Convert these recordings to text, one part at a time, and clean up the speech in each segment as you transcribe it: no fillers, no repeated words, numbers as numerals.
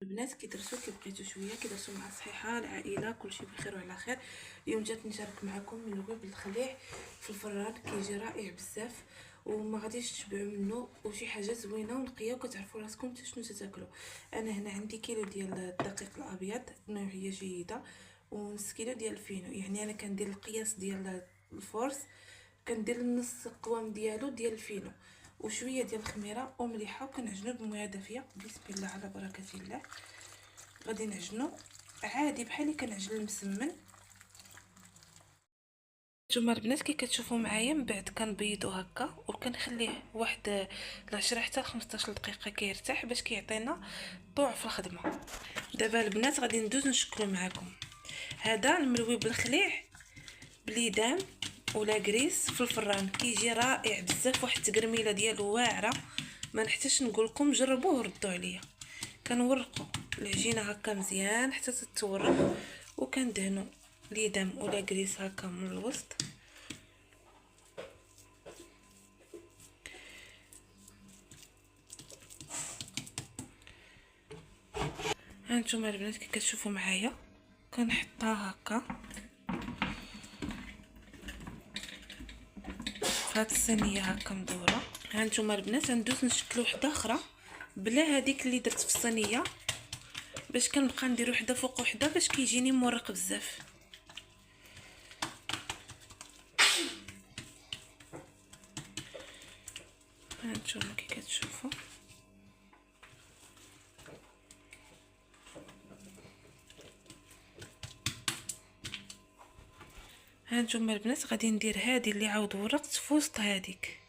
البنات كي درتو كي بقيتو شويه كي درتو مع الصحيحه العائله كلشي بخير وعلى خير. اليوم جات نشارك معكم ملوي بالخليع في الفران، كيجي رائع بزاف وما غاديش تشبعوا منه وشي حاجه زوينه ونقيه وكتعرفوا راسكم حتى شنو تاكلوا. انا هنا عندي كيلو ديال الدقيق الابيض نوعيه جيده ونص كيلو ديال الفينو، يعني انا كندير القياس ديال الفورس، كندير نص القوام ديالو ديال الفينو وشويه ديال الخميره ومليحه وكنعجنو بميه دافيه. بسم الله على بركه الله. غادي نعجنو عادي بحال اللي كنعجن المسمن. نتوما البنات كي كتشوفوا معايا من بعد كنبيضو هكا وكنخليه واحد 10 حتى 15 دقيقه كيرتاح باش كيعطينا طوع في الخدمه. دابا البنات غادي ندوز نشكلو معكم. هذا الملوي بالخليع بليدام ولا كريس في الفران، كيجي رائع بزاف، واحد التقرميله ديالو واعره ما نحتاجش نقول لكم جربوه وردوا عليا. كنورقوا العجينه هكا مزيان حتى تتورق وكندهنوا ليدام ولا كريس هكا من الوسط. هانتوما البنات كي كتشوفوا معايا كنحطها هكا هاد الصينيه هكا مدوره. هانتوما البنات ندوز نشكلو وحده اخرى بلا هذيك اللي درت في الصينيه باش كنبقى ندير وحده فوق وحده باش كيجيني مورق بزاف. هانتوما كي كتشوفوا هانتوما البنات غادي ندير هذه اللي عاود ورقت في وسط هذيك،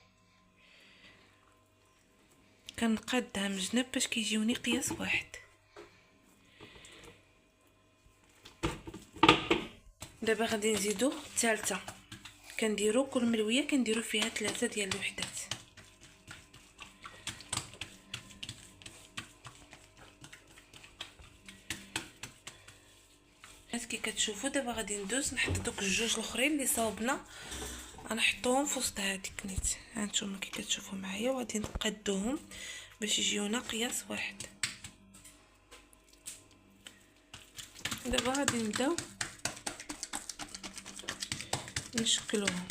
كنقادها من جنب باش كيجيوني قياس واحد. دابا غادي نزيدو الثالثه، كنديرو كل ملويه كنديرو فيها 3 ديال الوحدات. كي كتشوفوا دابا غادي ندوز نحط دوك الجوج الاخرين اللي صاوبنا غنحطوهم في وسط هذيك نيت. هانتوما كي كتشوفوا معايا وغادي نقادوهم باش يجيونا قياس واحد. دابا غادي نبداو نشكلوهم.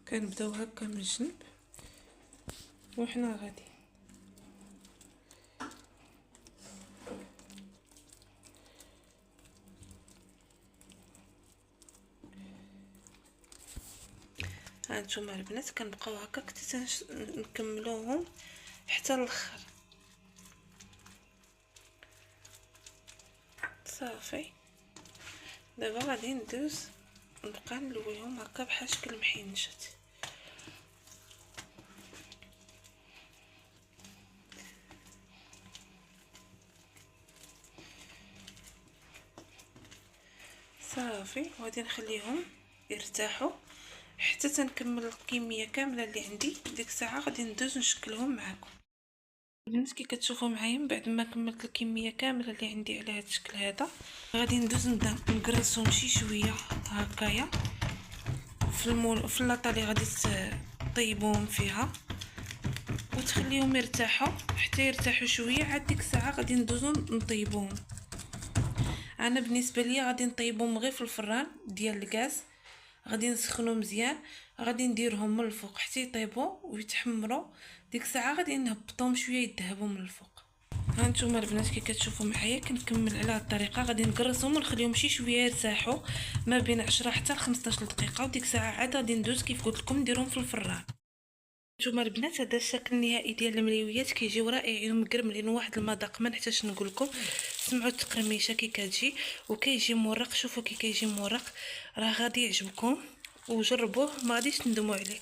كنبداو هكا من الجنب وحنا غادي هانتوما البنات كنبقاو هكا حتى نكملوهم حتى الاخر. صافي دابا غادي ندوز نبقى نلويهم هكا بحال شكل محينشات. صافي وغادي نخليهم يرتاحوا حتى تنكمل الكميه كامله اللي عندي. ديك الساعه غادي ندوز نشكلهم معكم. البنات كي كتشوفوا معايا من بعد ما كملت الكميه كامله اللي عندي على هذا الشكل هذا غادي ندوز نبدا نقرصهم شي شويه هكايا في اللاطه اللي غادي طيبوهم فيها وتخليهم يرتاحوا حتى يرتاحوا شويه. عاد ديك الساعه غادي ندوزو نطيبوهم. انا بالنسبه ليا غادي نطيبهم غير في الفران ديال الغاز، غادي نسخنو مزيان، غادي نديرهم من الفوق حتى يطيبوا ويتحمروا. ديك الساعه غادي نهبطهم شويه يذهبوا من الفوق. هانتوما البنات كي كتشوفوا معايا كنكمل على هذه الطريقه. غادي نقرصهم ونخليهم شي شويه يرتاحوا ما بين 10 حتى 15 دقيقه وديك الساعه عاد غادي ندوز كيف قلت لكم نديرهم في الفران. نتوما البنات هذا الشكل النهائي ديال المليويات كيجيو رائعين ومقرملين واحد المذاق ما نحتاجش نقول لكم. سمعوا التقرميشه كي كتجي وكيجي مورق. شوفوا كي كيجي مورق راه غادي يعجبكم وجربوه ما غاديش تندموا عليه.